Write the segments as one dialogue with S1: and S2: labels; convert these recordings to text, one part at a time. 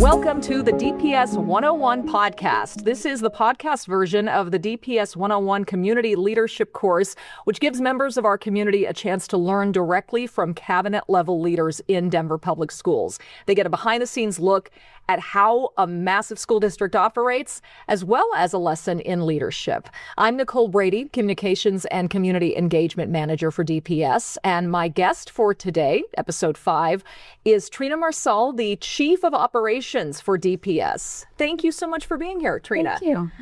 S1: Welcome to the DPS 101 podcast. This is the podcast version of the DPS 101 Community Leadership course, which gives members of our community a chance to learn directly from cabinet-level leaders in Denver Public Schools. They get a behind-the-scenes look at how a massive school district operates, as well as a lesson in leadership. I'm Nicole Brady, Communications and Community Engagement Manager for DPS, and my guest for today, episode 5, is Trena Marsal, the Chief of Operations for DPS. Thank you so much for being here, Trena.
S2: Thank you.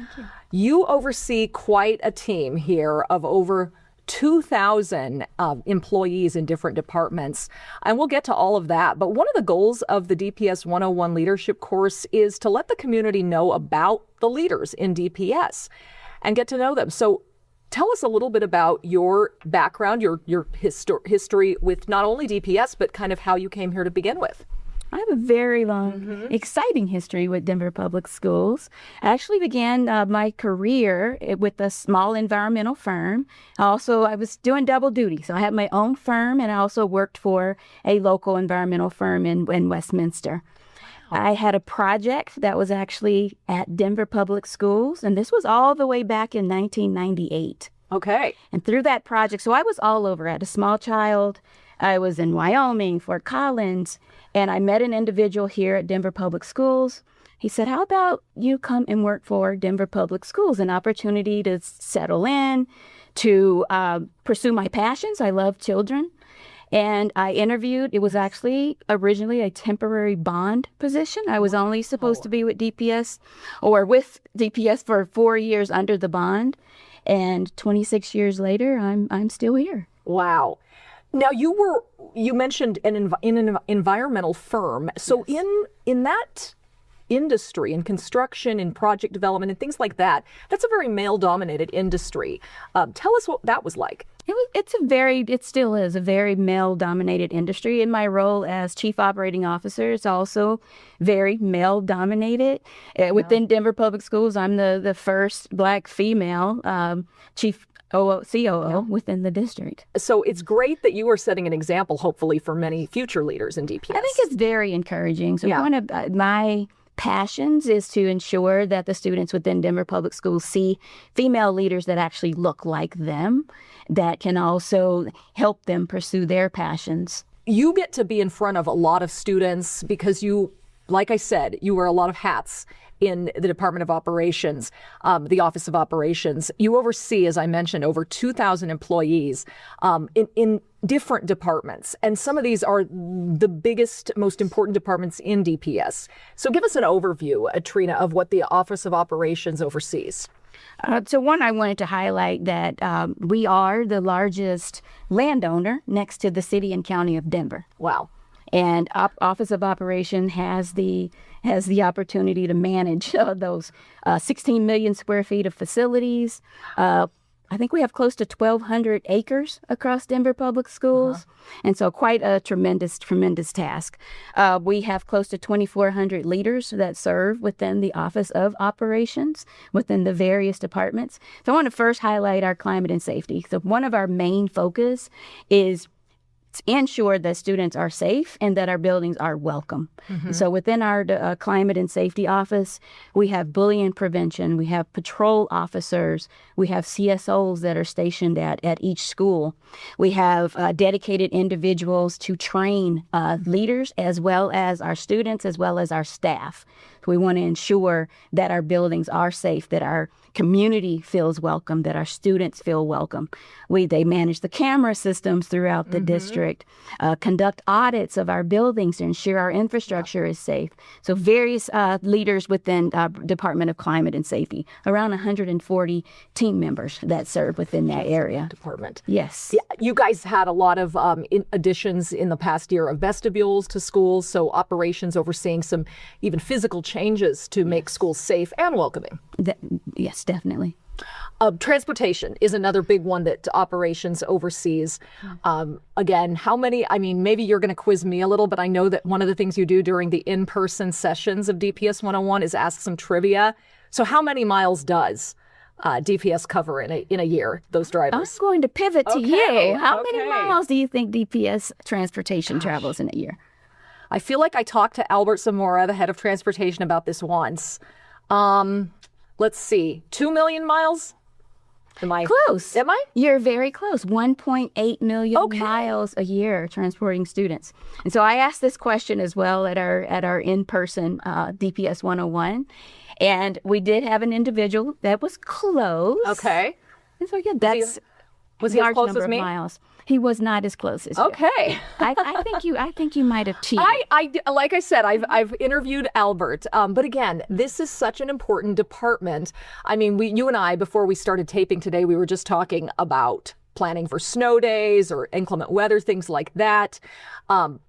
S1: You oversee quite a team here of over 2,000 employees in different departments, and we'll get to all of that. But one of the goals of the DPS 101 leadership course is to let the community know about the leaders in DPS and get to know them. So tell us a little bit about your background, your history with not only DPS, but kind of how you came here to begin with.
S2: I have a very long, exciting history with Denver Public Schools. I actually began my career with a small environmental firm. I was doing double duty. So I had my own firm, and I also worked for a local environmental firm in Westminster. I had a project that was actually at Denver Public Schools, and this was all the way back in 1998.
S1: Okay.
S2: And through that project, so I was all over. I had a small child. I was in Wyoming, Fort Collins, and I met an individual here at Denver Public Schools. He said, how about you come and work for Denver Public Schools? An opportunity to settle in, to pursue my passions. I love children. And I interviewed. It was actually originally a temporary bond position. I was only supposed to be with DPS for 4 years under the bond. And 26 years later, I'm still here.
S1: Wow. Now, you mentioned in an environmental firm. So
S2: Yes.
S1: in that industry, in construction, in project development, and things like that, that's a very male-dominated industry. Tell us what that was like.
S2: It still is a very male-dominated industry. In my role as Chief Operating Officer, it's also very male-dominated. Within Denver Public Schools, I'm the first Black female Chief COO within the district.
S1: So it's great that you are setting an example, hopefully, for many future leaders in DPS.
S2: I think it's very encouraging. So one of my passions is to ensure that the students within Denver Public Schools see female leaders that actually look like them, that can also help them pursue their passions.
S1: You get to be in front of a lot of students because you, like I said, you wear a lot of hats in the Department of Operations, the Office of Operations. You oversee, as I mentioned, over 2,000 employees in different departments. And some of these are the biggest, most important departments in DPS. So give us an overview, Trena, of what the Office of Operations oversees.
S2: So one, I wanted to highlight that we are the largest landowner next to the city and county of Denver.
S1: Wow.
S2: And Office of Operation has the opportunity to manage those 16 million square feet of facilities. I think we have close to 1,200 acres across Denver Public Schools. And so quite a tremendous task. We have close to 2,400 leaders that serve within the Office of Operations, within the various departments. So I want to first highlight our climate and safety. So one of our main focus is ensure that students are safe and that our buildings are welcome. So within our climate and safety office, we have bullying prevention, we have patrol officers, we have CSOs that are stationed at each school. We have dedicated individuals to train leaders as well as our students, as well as our staff. We want to ensure that our buildings are safe, that our community feels welcome, that our students feel welcome. They manage the camera systems throughout the district, conduct audits of our buildings to ensure our infrastructure is safe. So various leaders within Department of Climate and Safety, around 140 team members that serve within that area.
S1: Department.
S2: Yes.
S1: Yeah, you guys had a lot of additions in the past year of vestibules to schools, so operations overseeing some even physical changes to make schools safe and welcoming.
S2: Yes, definitely.
S1: Transportation is another big one that operations oversees. Again, how many, maybe you're going to quiz me a little, but I know that one of the things you do during the in-person sessions of DPS 101 is ask some trivia. So how many miles does DPS cover in a year, those drivers?
S2: I'm going to pivot to you. How many
S1: Okay.
S2: miles do you think DPS transportation travels in a year?
S1: I feel like I talked to Albert Zamora, the head of transportation, about this once. Let's see, 2 million miles? Am I
S2: close?
S1: Am I?
S2: You're very close. 1.8 million miles a year transporting students. And so I asked this question as well at our in-person DPS 101. And we did have an individual that was close.
S1: Okay.
S2: And so yeah, that's
S1: was he as
S2: large
S1: close
S2: number
S1: as
S2: of
S1: me?
S2: Miles. He was not as close as you.
S1: Okay.
S2: I think you might have cheated.
S1: I like I said, I've interviewed Albert, but again, this is such an important department. I mean, you and I, before we started taping today, we were just talking about planning for snow days or inclement weather, things like that.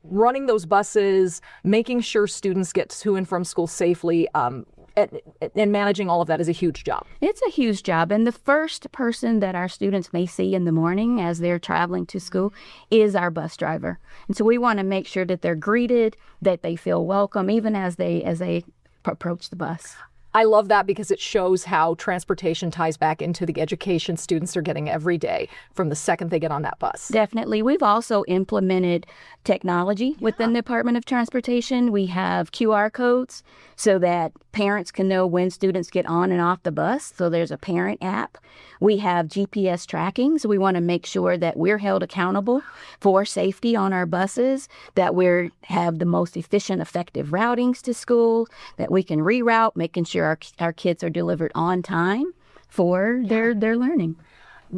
S1: Running those buses, making sure students get to and from school safely. And managing all of that is a huge job.
S2: It's a huge job. And the first person that our students may see in the morning as they're traveling to school is our bus driver. And so we want to make sure that they're greeted, that they feel welcome, even as they approach the bus.
S1: I love that because it shows how transportation ties back into the education students are getting every day from the second they get on that bus.
S2: Definitely. We've also implemented technology within the Department of Transportation. We have QR codes so that parents can know when students get on and off the bus. So there's a parent app. We have GPS tracking. So we want to make sure that we're held accountable for safety on our buses, that we have the most efficient, effective routings to school, that we can reroute, making sure our kids are delivered on time for their learning.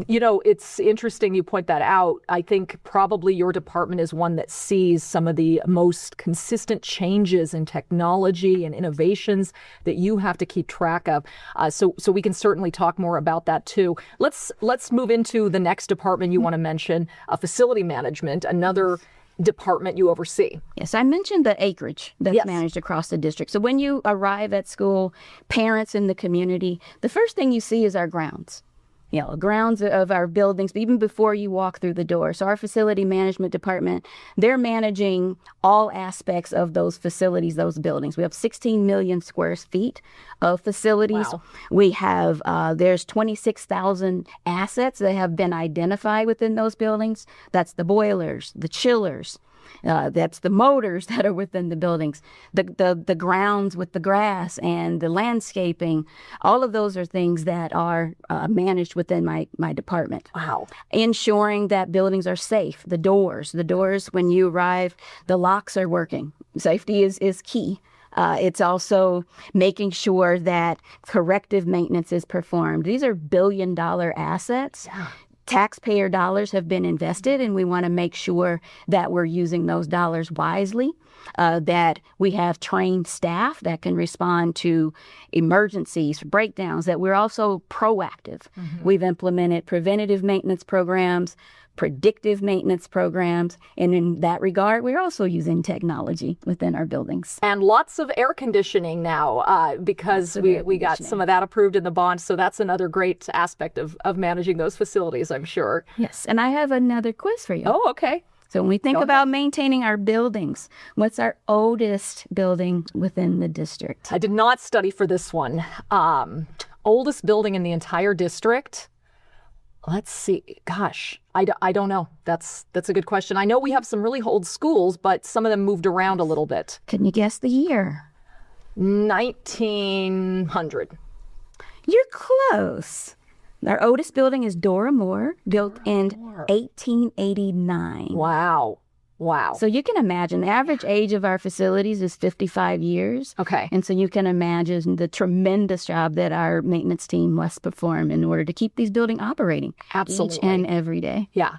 S1: You know, it's interesting you point that out. I think probably your department is one that sees some of the most consistent changes in technology and innovations that you have to keep track of. So we can certainly talk more about that too. Let's move into the next department you want to mention, facility management, another department you oversee.
S2: Yes, I mentioned the acreage that's managed across the district. So when you arrive at school, parents in the community, the first thing you see is our grounds. You know, grounds of our buildings, even before you walk through the door. So our facility management department, they're managing all aspects of those facilities, those buildings. We have 16 million square feet of facilities.
S1: Wow.
S2: We have, there's 26,000 assets that have been identified within those buildings. That's the boilers, the chillers. That's the motors that are within the buildings, the grounds with the grass and the landscaping. All of those are things that are managed within my department.
S1: Wow.
S2: Ensuring that buildings are safe. The doors, when you arrive, the locks are working. Safety is key. It's also making sure that corrective maintenance is performed. These are billion-dollar assets.
S1: Yeah.
S2: Taxpayer dollars have been invested, and we want to make sure that we're using those dollars wisely, that we have trained staff that can respond to emergencies, breakdowns, that we're also proactive. Mm-hmm. We've implemented preventative maintenance programs, predictive maintenance programs, and in that regard, we're also using technology within our buildings.
S1: And lots of air conditioning now because we got some of that approved in the bond, so that's another great aspect of managing those facilities, I'm sure.
S2: Yes, and I have another quiz for you.
S1: Oh, okay.
S2: So when we think about maintaining our buildings, what's our oldest building within the district?
S1: I did not study for this one. Oldest building in the entire district? Let's see. Gosh, I don't know. That's a good question. I know we have some really old schools, but some of them moved around a little bit.
S2: Can you guess the year?
S1: 1900.
S2: You're close. Our oldest building is Dora Moore, built in 1889.
S1: Wow.
S2: So you can imagine the average age of our facilities is 55 years.
S1: Okay.
S2: And so you can imagine the tremendous job that our maintenance team must perform in order to keep these buildings operating.
S1: Absolutely.
S2: Each and every day.
S1: Yeah.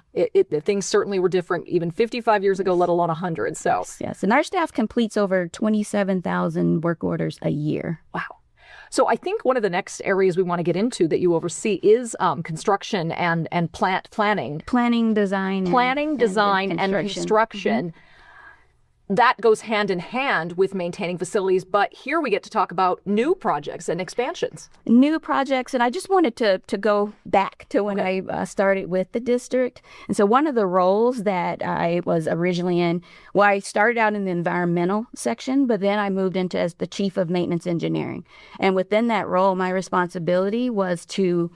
S1: Things certainly were different even 55 years ago, let alone 100. So
S2: Yes. And our staff completes over 27,000 work orders a year.
S1: Wow. So I think one of the next areas we want to get into that you oversee is construction and planning.
S2: Planning, design,
S1: and construction. Mm-hmm. That goes hand in hand with maintaining facilities, but here we get to talk about new projects and expansions.
S2: New projects, and I just wanted to go back to when I started with the district. And so one of the roles that I was originally in, well, I started out in the environmental section, but then I moved into as the chief of maintenance engineering. And within that role, my responsibility was to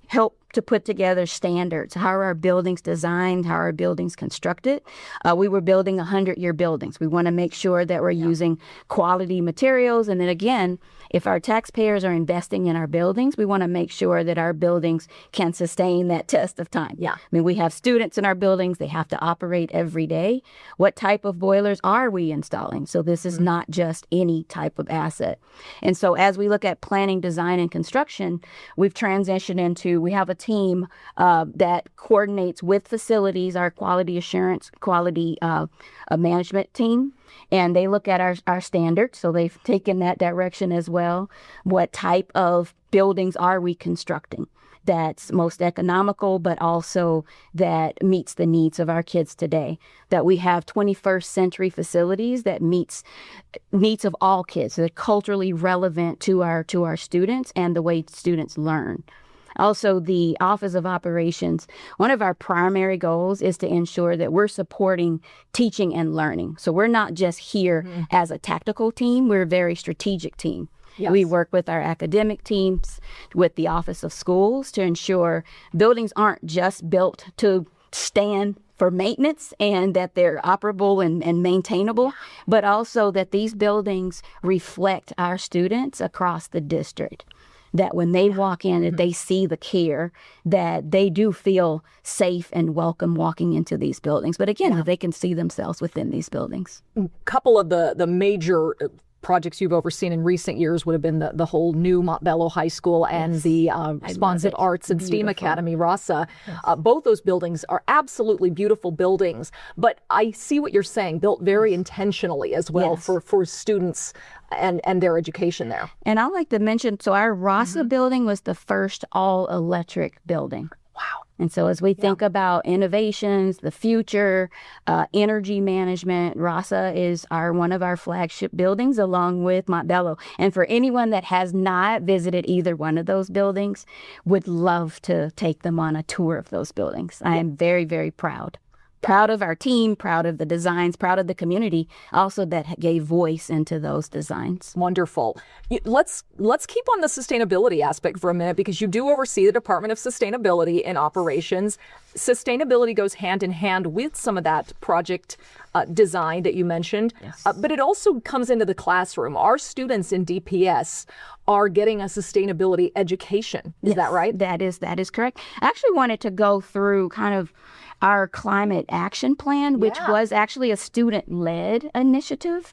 S2: help to put together standards. How are our buildings designed? How are our buildings constructed? We were building 100-year buildings. We want to make sure that we're using quality materials. And then again, if our taxpayers are investing in our buildings, we want to make sure that our buildings can sustain that test of time.
S1: Yeah.
S2: I mean, we have students in our buildings. They have to operate every day. What type of boilers are we installing? So this is not just any type of asset. And so as we look at planning, design, and construction, we've transitioned into, we have a team that coordinates with facilities, our quality assurance, quality management team. And they look at our standards. So they've taken that direction as well. What type of buildings are we constructing that's most economical, but also that meets the needs of our kids today? That we have 21st century facilities that meets needs of all kids. So they're culturally relevant to our students and the way students learn. Also, the Office of Operations, one of our primary goals is to ensure that we're supporting teaching and learning. So we're not just here as a tactical team, we're a very strategic team. Yes. We work with our academic teams, with the Office of Schools to ensure buildings aren't just built to stand for maintenance and that they're operable and maintainable, but also that these buildings reflect our students across the district. That when they walk in, that they see the care, that they do feel safe and welcome walking into these buildings. But again, that they can see themselves within these buildings.
S1: A couple of the major projects you've overseen in recent years would have been the whole new Montbello High School and the Responsive Arts and STEAM Academy, RASA. Both those buildings are absolutely beautiful buildings, but I see what you're saying, built very intentionally as well for students and their education there.
S2: And I'd like to mention, so our RASA building was the first all-electric building.
S1: Wow.
S2: And so as we think about innovations, the future, energy management, RASA is one of our flagship buildings along with Montbello. And for anyone that has not visited either one of those buildings, would love to take them on a tour of those buildings. I am very, very proud. Proud of our team, proud of the designs, proud of the community also that gave voice into those designs.
S1: Wonderful. Let's keep on the sustainability aspect for a minute, because you do oversee the Department of Sustainability and Operations. Sustainability goes hand in hand with some of that project design that you mentioned, but it also comes into the classroom. Our students in DPS are getting a sustainability education. Is that right?
S2: That is correct. I actually wanted to go through kind of our climate action plan, which was actually a student-led initiative.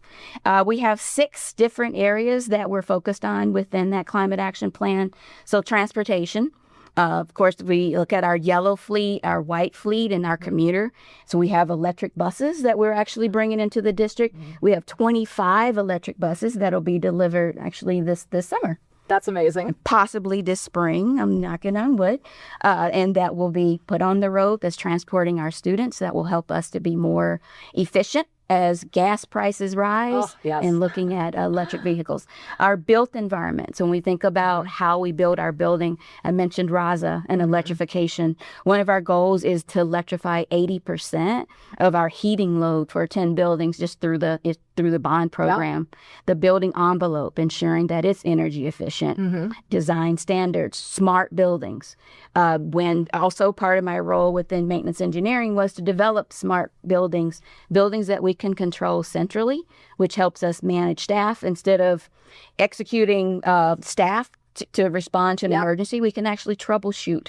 S2: We have 6 different areas that we're focused on within that climate action plan. So transportation. Of course, we look at our yellow fleet, our white fleet, and our commuter. So we have electric buses that we're actually bringing into the district. We have 25 electric buses that'll be delivered actually this summer.
S1: That's amazing.
S2: Possibly this spring, I'm knocking on wood, and that will be put on the road that's transporting our students. That will help us to be more efficient as gas prices rise and looking at electric vehicles. Our built environments, when we think about how we build our building, I mentioned RASA and electrification. One of our goals is to electrify 80% of our heating load for 10 buildings just through the bond program. The building envelope, ensuring that it's energy efficient. Design standards, smart buildings. When also part of my role within maintenance engineering was to develop smart buildings that we can control centrally, which helps us manage staff. Instead of executing staff to respond to an emergency, we can actually troubleshoot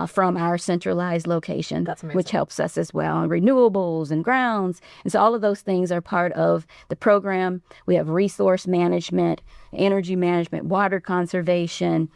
S2: from our centralized location, which helps us as well. And renewables and grounds. And so all of those things are part of the program. We have resource management, energy management, water conservation.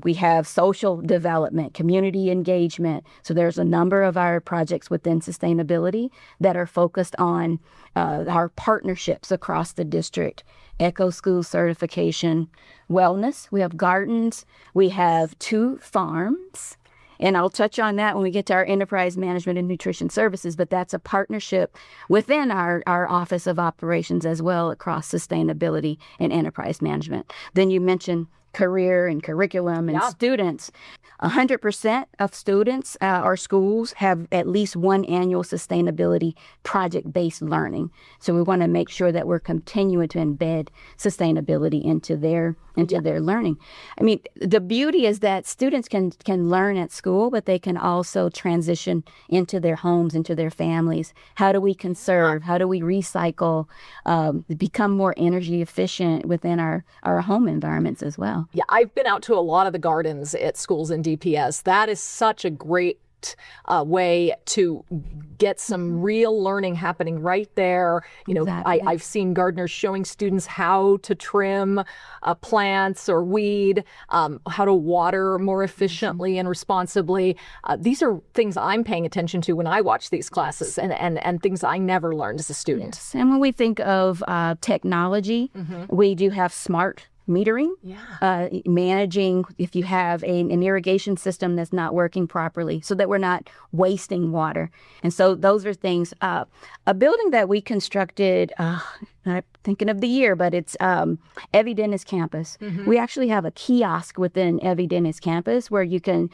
S2: We have social development, community engagement. So there's a number of our projects within sustainability that are focused on our partnerships across the district. Eco School certification, wellness. We have gardens. We have 2 farms. And I'll touch on that when we get to our enterprise management and nutrition services, but that's a partnership within our Office of Operations as well across sustainability and enterprise management. Then you mentioned career and curriculum and students. 100% of students or schools have at least one annual sustainability project-based learning. So we want to make sure that we're continuing to embed sustainability into their learning. I mean, the beauty is that students can learn at school, but they can also transition into their homes, into their families. How do we conserve? How do we recycle? Become more energy efficient within our home environments as well.
S1: Yeah, I've been out to a lot of the gardens at schools in DPS. That is such a great way to get some real learning happening right there. You know,
S2: Exactly.
S1: I've seen gardeners showing students how to trim plants or weed, how to water more efficiently and responsibly. These are things I'm paying attention to when I watch these classes, and things I never learned as a student.
S2: Yes. And when we think of technology, we do have smart metering, managing if you have an irrigation system that's not working properly so that we're not wasting water. And so those are things. A building that we constructed, not thinking of the year, but it's Evie Dennis campus. We actually have a kiosk within Evie Dennis campus where you can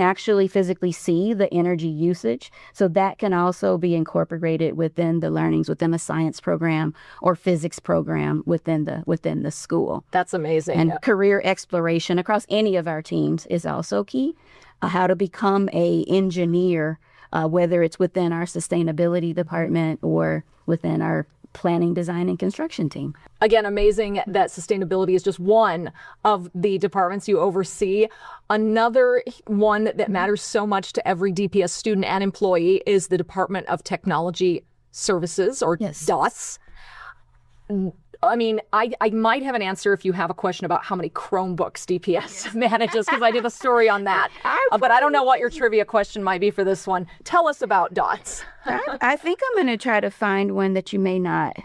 S2: actually physically see the energy usage. So that can also be incorporated within the learnings, within a science program or physics program within the school.
S1: That's amazing.
S2: And career exploration across any of our teams is also key. How to become an engineer, whether it's within our sustainability department or within our planning, design, and construction team.
S1: Again, amazing that sustainability is just one of the departments you oversee. Another one that matters so much to every DPS student and employee is the Department of Technology Services, or DOS. I mean, I might have an answer if you have a question about how many Chromebooks DPS manages, because I did a story on that. But I don't know what your trivia question might be for this one. Tell us about DOTS.
S2: I think I'm going to try to find one that you may not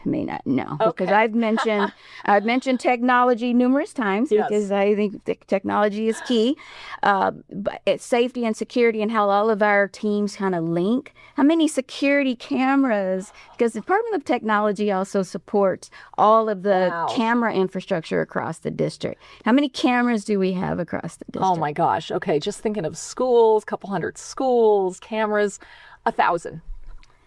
S2: know, because I've mentioned technology numerous times because I think technology is key. But it's safety and security and how all of our teams kind of link. How many security cameras? Because the Department of Technology also supports all of the camera infrastructure across the district. How many cameras do we have across the district?
S1: Oh my gosh. Okay, just thinking of schools, couple hundred schools, cameras, 1,000.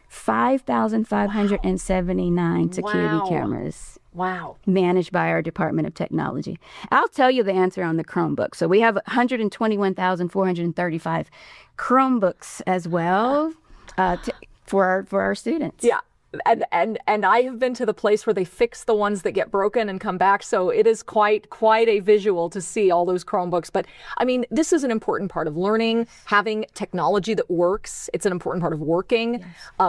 S2: 5,579 security cameras.
S1: Wow.
S2: Managed by our Department of Technology. I'll tell you the answer on the Chromebook. So we have 121,435 Chromebooks as well for our students.
S1: Yeah. And I have been to the place where they fix the ones that get broken and come back. So it is quite a visual to see all those Chromebooks. But I mean, this is an important part of learning, having technology that works. It's an important part of working.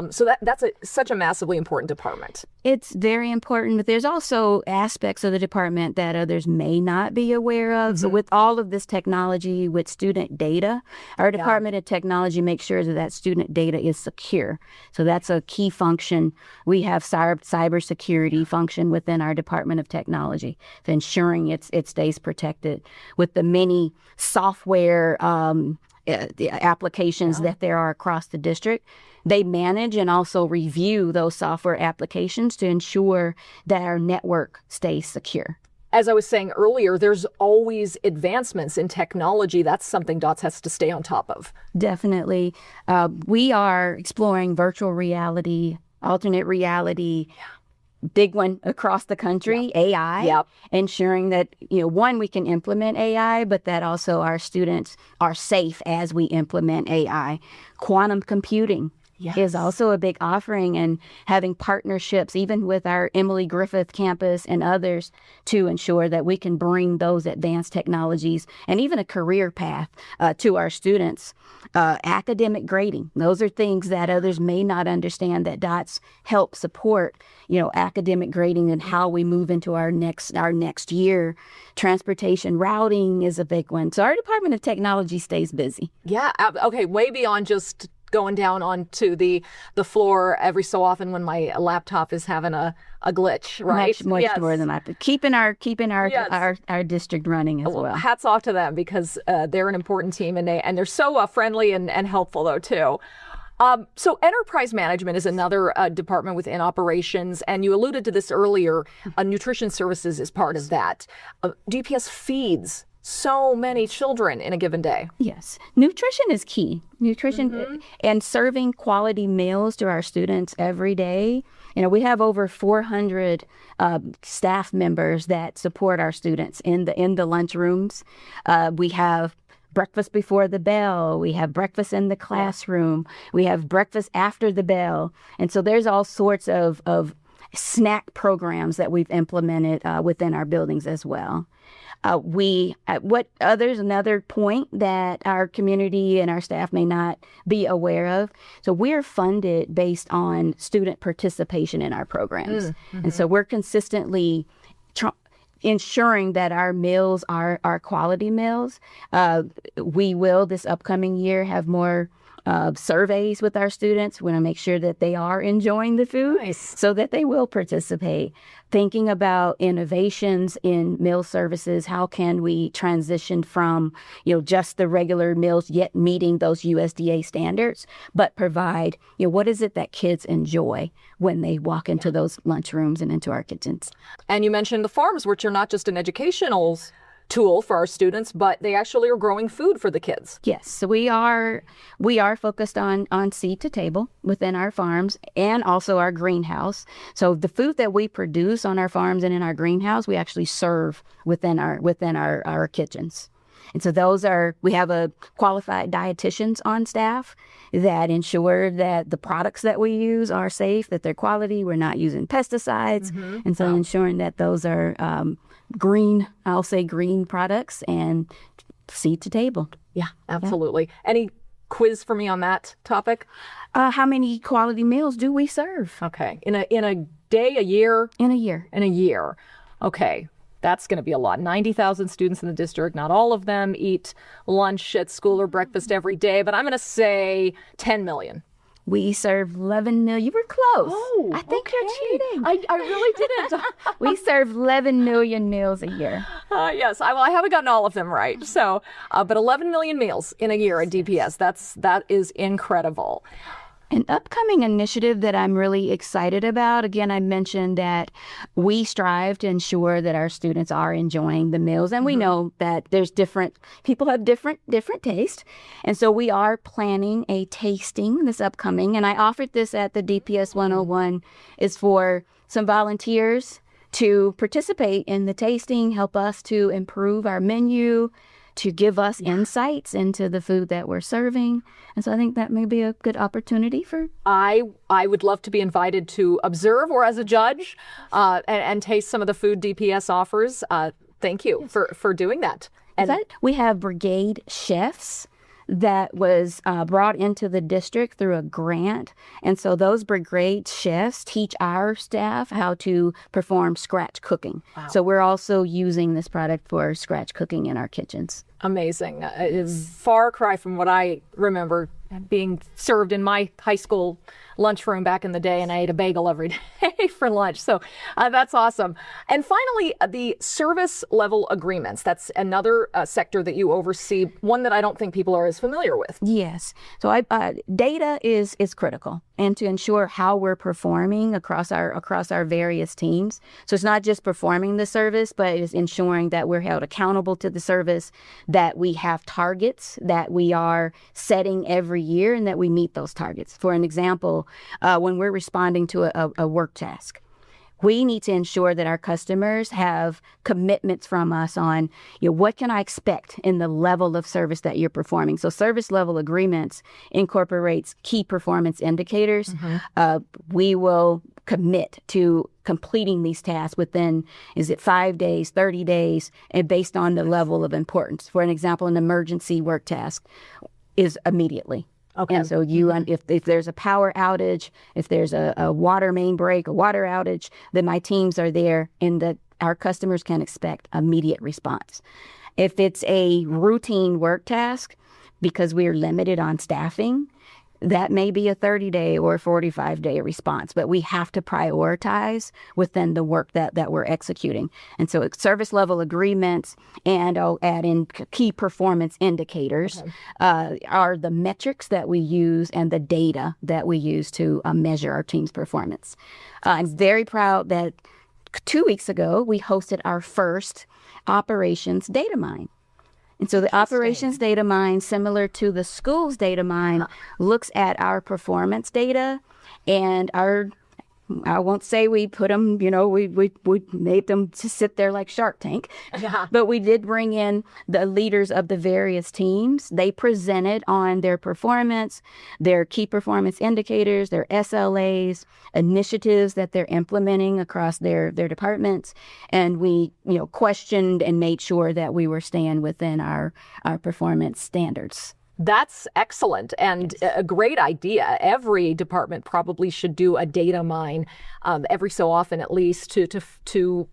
S1: So that's such a massively important department.
S2: It's very important, but there's also aspects of the department that others may not be aware of. So with all of this technology, with student data, our Department of Technology makes sure that student data is secure. So that's a key function. We have cybersecurity function within our Department of Technology, for ensuring it stays protected. With the many software the applications that there are across the district, they manage and also review those software applications to ensure that our network stays secure.
S1: As I was saying earlier, there's always advancements in technology. That's something DOTS has to stay on top of.
S2: Definitely. We are exploring virtual reality, alternate reality, big one across the country, AI, ensuring that, one, we can implement AI, but that also our students are safe as we implement AI. Quantum computing is also a big offering, and having partnerships, even with our Emily Griffith campus and others, to ensure that we can bring those advanced technologies and even a career path to our students. Academic grading. Those are things that others may not understand, that DOTS help support, academic grading and how we move into our next year. Transportation routing is a big one. So our Department of Technology stays busy.
S1: Yeah. Okay. Way beyond just going down onto the floor every so often when my laptop is having a glitch, right?
S2: Much more than that. But keeping our district running as well.
S1: Hats off to them, because they're an important team, and they're so friendly and helpful though too. So enterprise management is another department within operations, and you alluded to this earlier. Nutrition services is part of that. DPS feeds so many children in a given day.
S2: Yes. Nutrition is key. Nutrition and serving quality meals to our students every day. We have over 400 staff members that support our students in the lunchrooms. We have breakfast before the bell. We have breakfast in the classroom. We have breakfast after the bell. And so there's all sorts of snack programs that we've implemented within our buildings as well. There's another point that our community and our staff may not be aware of. So we're funded based on student participation in our programs. And so we're consistently ensuring that our meals are quality meals. We will this upcoming year have more surveys with our students. We want to make sure that they are enjoying the food so that they will participate. Thinking about innovations in meal services, how can we transition from, just the regular meals, yet meeting those USDA standards, but provide, what is it that kids enjoy when they walk into those lunchrooms and into our kitchens?
S1: And you mentioned the farms, which are not just an educational tool for our students, but they actually are growing food for the kids.
S2: Yes, so we are focused on seed to table within our farms and also our greenhouse. So the food that we produce on our farms and in our greenhouse, we actually serve within our kitchens. And so we have a qualified dietitians on staff that ensure that the products that we use are safe, that they're quality, we're not using pesticides. And so ensuring that those are green products and seed to table.
S1: Yeah, absolutely. Yeah. Any quiz for me on that topic?
S2: How many quality meals do we serve?
S1: Okay. In a day, a year?
S2: In a year.
S1: In a year. Okay. That's going to be a lot. 90,000 students in the district. Not all of them eat lunch at school or breakfast every day, but I'm going to say 10 million.
S2: We serve 11 million. You were close.
S1: Oh,
S2: I think you're cheating.
S1: I really didn't.
S2: We serve 11 million meals a year.
S1: Yes. I haven't gotten all of them right. So, but 11 million meals in a year at DPS. That is incredible.
S2: An upcoming initiative that I'm really excited about, again, I mentioned that we strive to ensure that our students are enjoying the meals. And we know that people have different tastes. And so we are planning a tasting this upcoming. And I offered this at the DPS 101 is for some volunteers to participate in the tasting, help us to improve our menu, to give us insights into the food that we're serving. And so I think that may be a good opportunity for...
S1: I would love to be invited to observe or as a judge and taste some of the food DPS offers. Thank you for doing that.
S2: And we have brigade chefs that was brought into the district through a grant. And so those brigade chefs teach our staff how to perform scratch cooking. Wow. So we're also using this product for scratch cooking in our kitchens.
S1: Amazing. It is far cry from what I remember being served in my high school lunchroom back in the day, and I ate a bagel every day for lunch. So that's awesome. And finally, the service level agreements. That's another sector that you oversee, one that I don't think people are as familiar with.
S2: Yes. So data is critical, and to ensure how we're performing across our various teams. So it's not just performing the service, but it's ensuring that we're held accountable to the service, that we have targets that we are setting every year, and that we meet those targets. For an example, when we're responding to a work task, we need to ensure that our customers have commitments from us on, what can I expect in the level of service that you're performing? So service level agreements incorporates key performance indicators. We will commit to completing these tasks within, 5 days, 30 days, and based on the level of importance. For an example, an emergency work task is immediately. Okay. And so if there's a power outage, if there's a water main break, a water outage, then my teams are there, and that our customers can expect immediate response. If it's a routine work task, because we're limited on staffing, That may be a 30-day or 45-day response, but we have to prioritize within the work that we're executing. And so service level agreements, and I'll add in key performance indicators, are the metrics that we use and the data that we use to measure our team's performance. I'm very proud that 2 weeks ago, we hosted our first operations data mine. And so the operations data mine, similar to the schools data mine, looks at our performance data and I won't say we put them, we made them to sit there like Shark Tank, but we did bring in the leaders of the various teams. They presented on their performance, their key performance indicators, their SLAs, initiatives that they're implementing across their departments. And we, questioned and made sure that we were staying within our performance standards.
S1: That's excellent and a great idea. Every department probably should do a data mine every so often, at least, to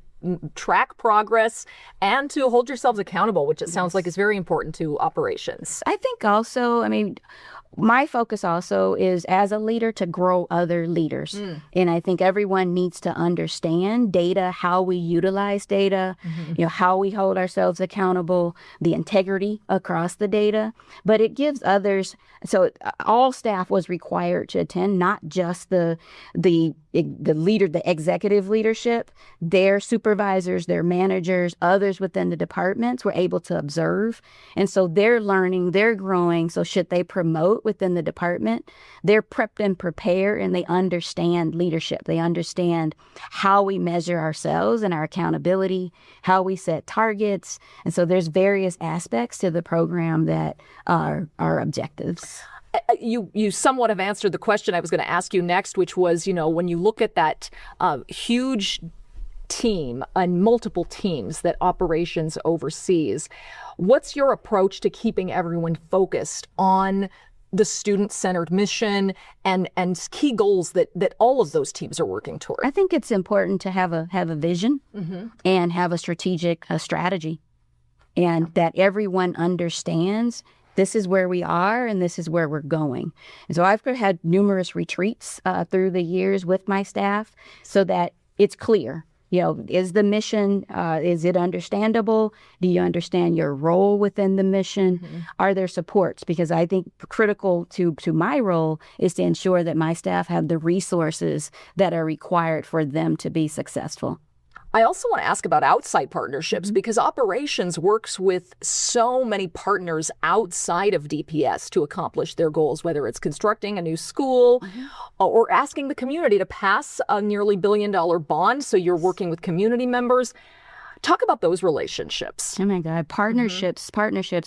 S1: track progress and to hold yourselves accountable, which it sounds like is very important to operations.
S2: I think also, my focus also is, as a leader, to grow other leaders. And I think everyone needs to understand data, how we utilize data, how we hold ourselves accountable, the integrity across the data. But it gives others, so all staff was required to attend, not just the leader, the executive leadership, their supervisors, their managers, others within the departments were able to observe. And so they're learning, they're growing. So should they promote within the department, they're prepped and prepared, and they understand leadership. They understand how we measure ourselves and our accountability, how we set targets. And so there's various aspects to the program that are our objectives.
S1: You somewhat have answered the question I was going to ask you next, which was, when you look at that huge team and multiple teams that operations oversees, what's your approach to keeping everyone focused on the student-centered mission and key goals that all of those teams are working toward?
S2: I think it's important to have a vision and have a strategy, and that everyone understands this is where we are and this is where we're going. And so I've had numerous retreats through the years with my staff so that it's clear. Is the mission, is it understandable? Do you understand your role within the mission? Are there supports? Because I think critical to my role is to ensure that my staff have the resources that are required for them to be successful.
S1: I also want to ask about outside partnerships because operations works with so many partners outside of DPS to accomplish their goals, whether it's constructing a new school or asking the community to pass a nearly $1 billion bond. So you're working with community members. Talk about those relationships.
S2: Oh my God, partnerships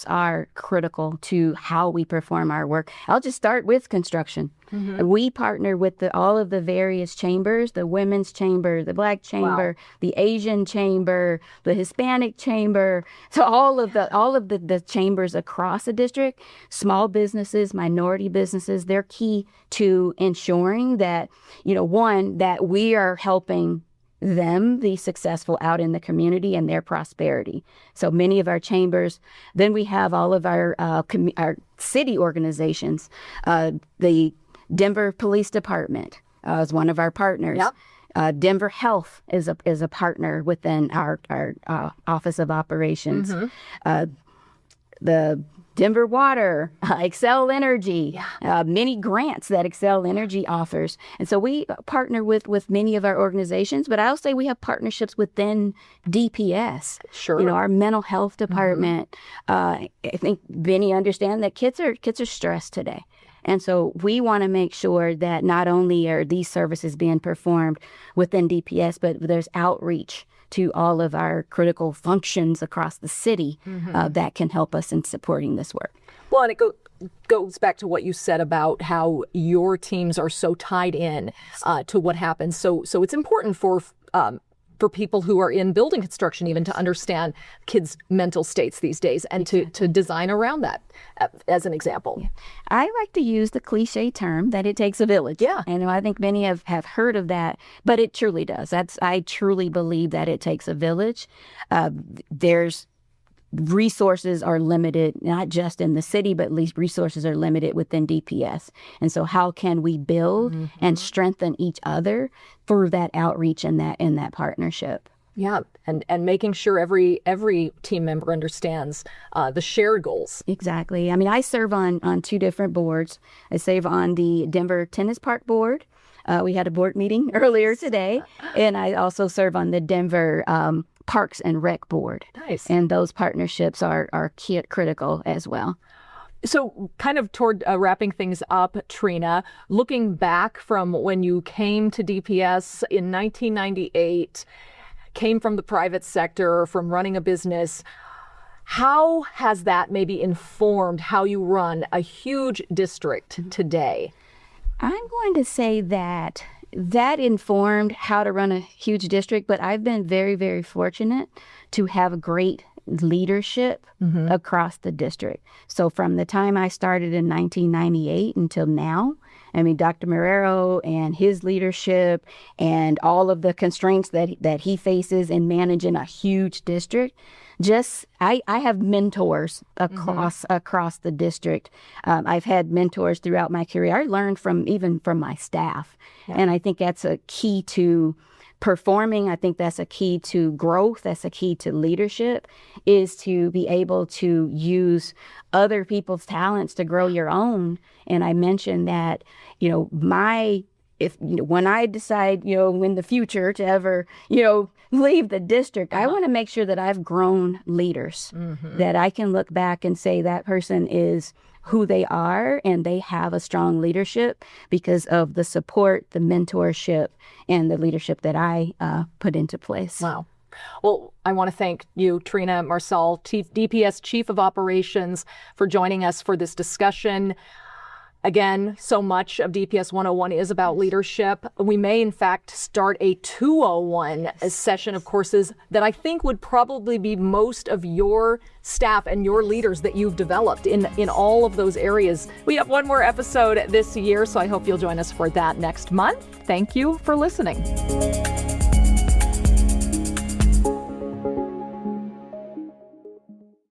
S2: are critical to how we perform our work. I'll just start with construction. We partner with all of the various chambers, the women's chamber, the Black chamber, the Asian chamber, the Hispanic chamber. So all of the chambers across the district, small businesses, minority businesses, they're key to ensuring that, one, that we are helping them be successful out in the community and their prosperity. So many of our chambers, then we have all of our city organizations. The Denver Police Department is one of our partners. Denver Health is a partner within our Office of Operations. The Denver Water, Excel Energy, many grants that Excel Energy offers. And so we partner with many of our organizations, but I'll say we have partnerships within DPS.
S1: Sure.
S2: Our mental health department. I think many understand that kids are stressed today. And so we want to make sure that not only are these services being performed within DPS, but there's outreach to all of our critical functions across the city that can help us in supporting this work.
S1: Well, and it goes back to what you said about how your teams are so tied in to what happens. So it's important for people who are in building construction even to understand kids' mental states these days and to design around that, as an example.
S2: I like to use the cliche term that it takes a village. And I think many have heard of that, but it truly does. I truly believe that it takes a village. There's resources are limited, not just in the city, but at least resources are limited within DPS. And so how can we build and strengthen each other through that outreach and that partnership?
S1: Yeah, and making sure every team member understands the shared goals.
S2: Exactly. I mean, I serve on two different boards. I serve on the Denver Tennis Park board. We had a board meeting earlier today, and I also serve on the Denver Parks and Rec board.
S1: Nice.
S2: And those partnerships are critical as well.
S1: So kind of toward wrapping things up, Trena, looking back from when you came to DPS in 1998, came from the private sector, from running a business, how has that maybe informed how you run a huge district today?
S2: I'm going to say that informed how to run a huge district, but I've been very, very fortunate to have great leadership across the district. So from the time I started in 1998 until now, I mean, Dr. Marrero and his leadership and all of the constraints that he faces in managing a huge district, I have mentors across the district. I've had mentors throughout my career. I learned from my staff. Yeah. And I think that's a key to performing. I think that's a key to growth. That's a key to leadership, is to be able to use other people's talents to grow your own. And I mentioned that, when I decide, in the future to ever, leave the district, I want to make sure that I've grown leaders, that I can look back and say that person is who they are and they have a strong leadership because of the support, the mentorship, and the leadership that I put into place.
S1: Wow. Well, I want to thank you, Trena Marsal, DPS Chief of Operations, for joining us for this discussion. Again, so much of DPS 101 is about leadership. We may, in fact, start a 201 session of courses that I think would probably be most of your staff and your leaders that you've developed in all of those areas. We have one more episode this year, so I hope you'll join us for that next month. Thank you for listening.